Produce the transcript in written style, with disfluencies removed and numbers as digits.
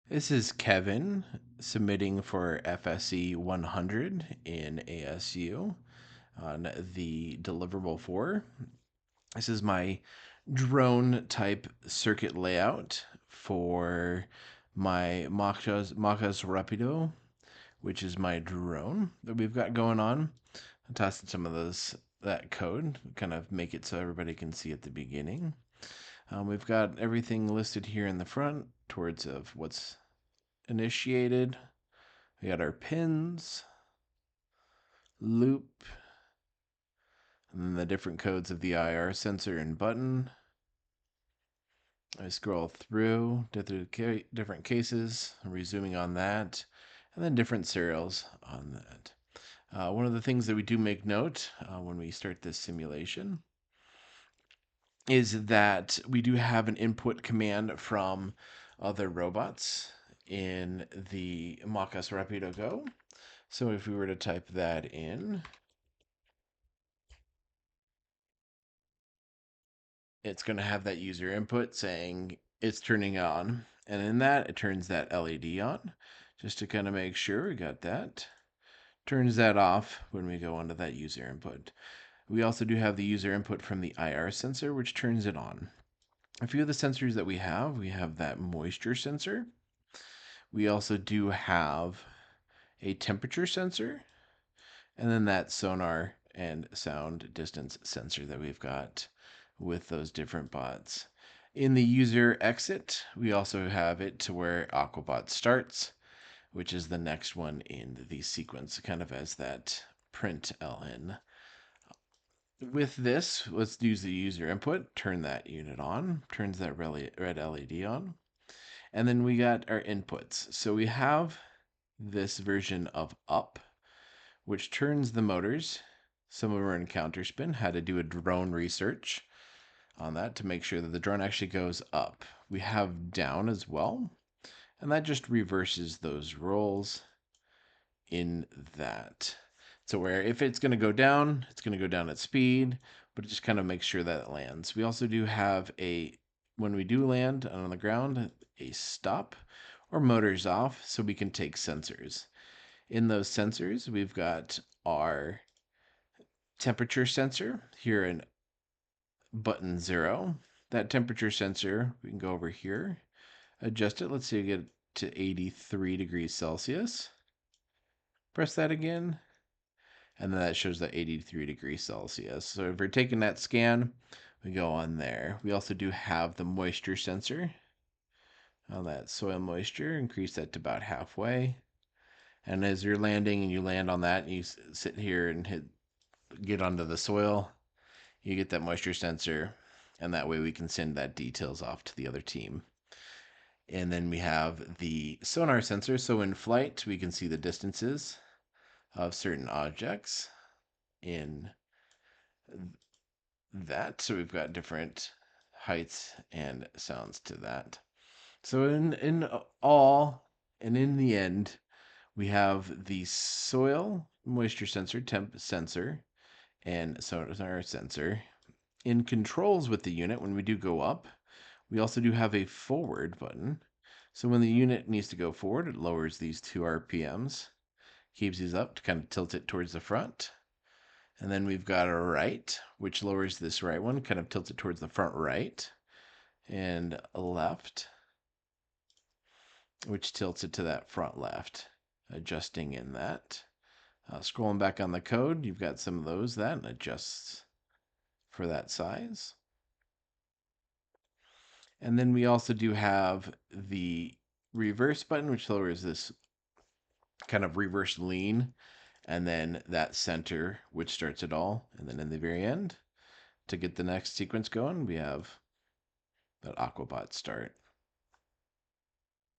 This is Kevin submitting for FSE 100 in ASU on the deliverable 4. This is my drone type circuit layout for my Macha's Rapido, which is my drone that we've got going on. I'm tossing some of that code, kind of make it so everybody can see at the beginning. We've got everything listed here in the front towards of what's initiated. We got our pins, loop, and then the different codes of the IR sensor and button. I scroll through different cases, resuming on that, and then different serials on that. One of the things that we do make note when we start this simulation is that we do have an input command from other robots in the Macha's Rapido Go. So if we were to type that in, it's going to have that user input saying it's turning on. And in that, it turns that LED on, just to kind of make sure we got that. Turns that off when we go onto that user input. We also do have the user input from the IR sensor, which turns it on. A few of the sensors that we have that moisture sensor. We also do have a temperature sensor, and then that sonar and sound distance sensor that we've got with those different bots. In the user exit, we also have it to where Aquabot starts, which is the next one in the sequence, kind of as that print ln. With this, let's use the user input, turn that unit on, turns that red LED on. And then we got our inputs. So we have this version of up, which turns the motors. Some of them are in counterspin, had to do a drone research on that to make sure that the drone actually goes up. We have down as well, and that just reverses those rolls in that. So where if it's going to go down, it's going to go down at speed, but it just kind of makes sure that it lands. We also do have when we do land on the ground, a stop or motors off so we can take sensors. In those sensors, we've got our temperature sensor here in button 0. That temperature sensor, we can go over here, adjust it. Let's say we get to 83 degrees Celsius. Press that again, and then that shows that 83 degrees Celsius. So if we're taking that scan, we go on there. We also do have the moisture sensor on that soil moisture, increase that to about halfway. And as you're landing and you land on that and you sit here and get onto the soil, you get that moisture sensor, and that way we can send that details off to the other team. And then we have the sonar sensor. So in flight, we can see the distances of certain objects in that. So we've got different heights and sounds to that. So in all, and in the end, we have the soil moisture sensor, temp sensor, and sonar sensor. In controls with the unit, when we do go up, we also do have a forward button. So when the unit needs to go forward, it lowers these 2 RPMs, keeps these up to kind of tilt it towards the front. And then we've got a right, which lowers this right one, kind of tilts it towards the front right. And a left, which tilts it to that front left, adjusting in that. Scrolling back on the code, you've got some of those that adjusts for that size. And then we also do have the reverse button, which lowers this kind of reverse lean, and then that center, which starts it all. And then in the very end, to get the next sequence going, we have that Aquabot start.